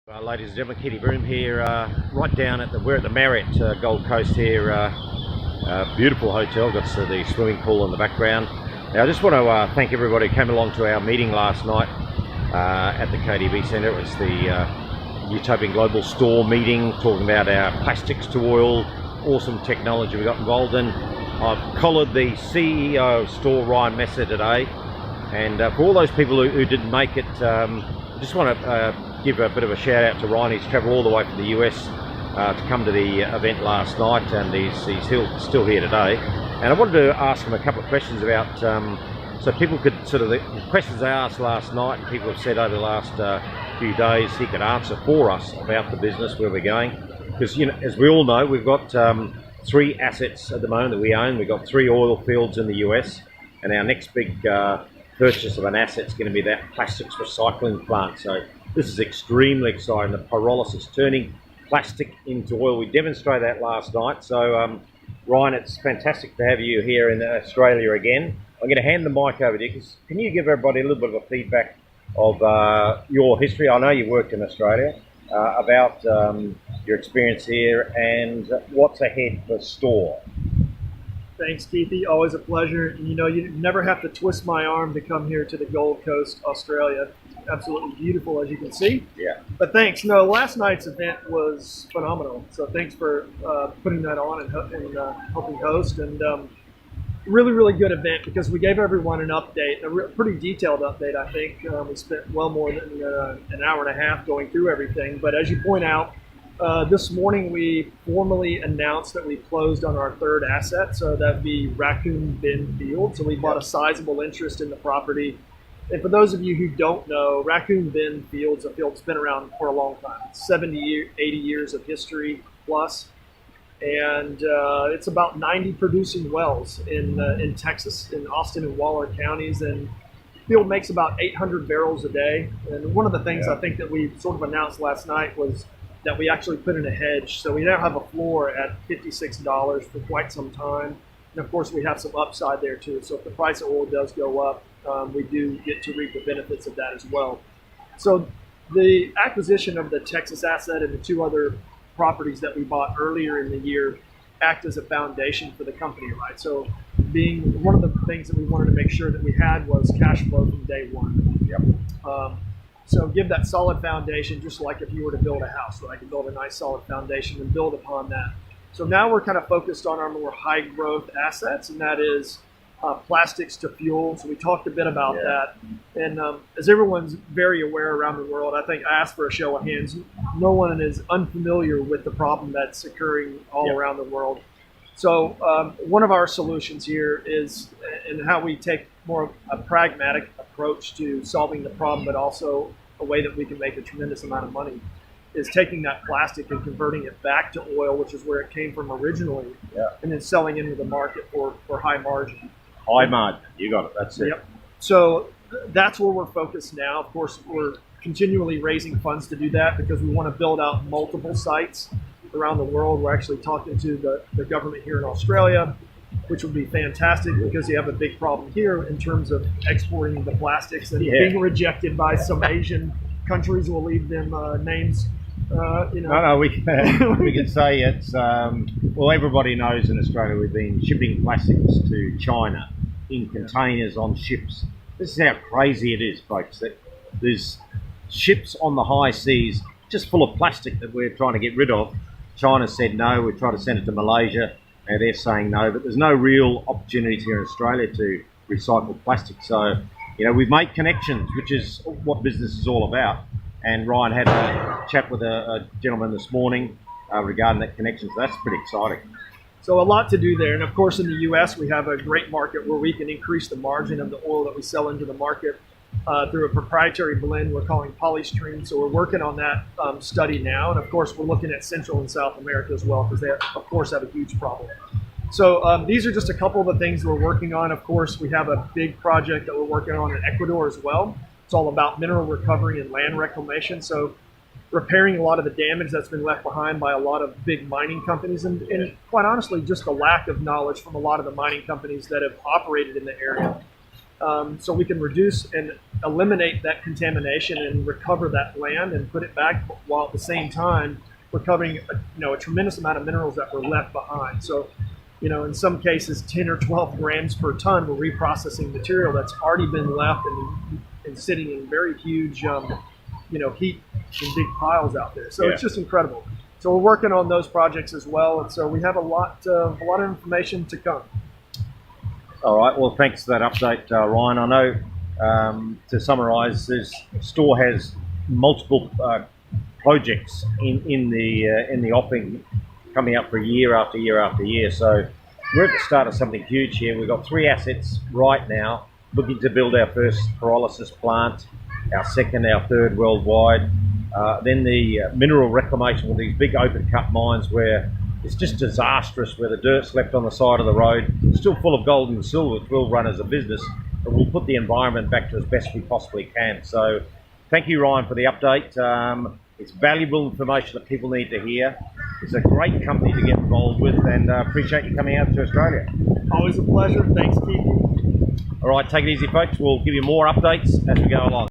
Ladies and gentlemen, Kitty Broom here, right down at we're at the Marriott Gold Coast here. Beautiful hotel, got the swimming pool in the background. Now I just want to thank everybody who came along to our meeting last night at the KDB Centre. It was the Utopian Global STORH meeting, talking about our plastics to oil, awesome technology we got involved in. I've collared the CEO of STORH, Ryan Messer, today, and for all those people who didn't make it, I just want to give a bit of a shout out to Ryan. He's travelled all the way from the US to come to the event last night, and he's still here today. And I wanted to ask him a couple of questions about, so people could sort of, the questions they asked last night and people have said over the last few days, he could answer for us about the business, where we're going. Because, you know, as we all know, we've got 3 assets at the moment that we own. We've got 3 oil fields in the US, and our next big purchase of an asset is going to be that plastics recycling plant. So this is extremely exciting. The pyrolysis, turning plastic into oil. We demonstrated that last night. So Ryan, it's fantastic to have you here in Australia again. I'm going to hand the mic over to you. Can you give everybody a little bit of a feedback of your history? I know you worked in Australia, about your experience here and what's ahead for STORH. Thanks, Keithy. Always a pleasure. And, you know, you never have to twist my arm to come here to the Gold Coast, Australia. Absolutely beautiful, as you can see. Yeah. But thanks. No, last night's event was phenomenal. So thanks for putting that on and helping host. And really, really good event, because we gave everyone an update, a pretty detailed update, I think. We spent well more than an hour and a half going through everything. But as you point out, this morning we formally announced that we closed on our 3rd asset, so that'd be Raccoon Bend Field. So we bought a sizable interest in the property. And for those of you who don't know, Raccoon Bend Field's a field that's been around for a long time. 70, 80 years of history plus. And it's about 90 producing wells in Texas, in Austin and Waller counties. And the field makes about 800 barrels a day. And one of the things I think that we sort of announced last night was that we actually put in a hedge. So we now have a floor at $56 for quite some time. And of course, we have some upside there too. So if the price of oil does go up, we do get to reap the benefits of that as well. So the acquisition of the Texas asset and the 2 other properties that we bought earlier in the year act as a foundation for the company, right? So being one of the things that we wanted to make sure that we had was cash flow from day one. Yep. So give that solid foundation, just like if you were to build a house, right? You build a nice solid foundation and build upon that. So now we're kind of focused on our more high growth assets, and that is plastics to fuel. So we talked a bit about that. And as everyone's very aware around the world, I think I asked for a show of hands. No one is unfamiliar with the problem that's occurring all around the world. So one of our solutions here is, and how we take more of a pragmatic approach to solving the problem, but also a way that we can make a tremendous amount of money, is taking that plastic and converting it back to oil, which is where it came from originally, and then selling into the market for high margin. High margin, you got it, that's it. Yep. So that's where we're focused now. Of course, we're continually raising funds to do that, because we want to build out multiple sites around the world. We're actually talking to the government here in Australia, which would be fantastic, because you have a big problem here in terms of exporting the plastics and being rejected by some Asian countries. We'll leave them names. No, we can say it's, well, everybody knows in Australia we've been shipping plastics to China in containers on ships. This is how crazy it is, folks, that there's ships on the high seas just full of plastic that we're trying to get rid of. China said no, we tried to send it to Malaysia, and they're saying no, but there's no real opportunities here in Australia to recycle plastic. So, you know, we've made connections, which is what business is all about. And Ryan had a chat with a gentleman this morning regarding that connection, so that's pretty exciting. So a lot to do there. And of course, in the US, we have a great market where we can increase the margin of the oil that we sell into the market through a proprietary blend we're calling Polystream. So we're working on that study now. And of course, we're looking at Central and South America as well, because they, of course, have a huge problem. So these are just a couple of the things we're working on. Of course, we have a big project that we're working on in Ecuador as well. It's all about mineral recovery and land reclamation. So repairing a lot of the damage that's been left behind by a lot of big mining companies, and quite honestly, just the lack of knowledge from a lot of the mining companies that have operated in the area. so we can reduce and eliminate that contamination and recover that land and put it back, while at the same time recovering a tremendous amount of minerals that were left behind. So, in some cases 10 or 12 grams per ton, we're reprocessing material that's already been left and sitting in very huge heat in big piles out there. So It's just incredible. So we're working on those projects as well, and so we have a lot of information to come. All right. Well, thanks for that update, Ryan. I know, to summarise, STORH has multiple projects in the offing coming up for year after year after year. So we're at the start of something huge here. We've got 3 assets right now, looking to build our first pyrolysis plant, our second, our third worldwide. Then the mineral reclamation with these big open cut mines where it's just disastrous, where the dirt's left on the side of the road. It's still full of gold and silver, which we'll run as a business, but we'll put the environment back to as best we possibly can. So thank you, Ryan, for the update. It's valuable information that people need to hear. It's a great company to get involved with, and appreciate you coming out to Australia. Always a pleasure. Thanks, Keith. All right, take it easy, folks. We'll give you more updates as we go along.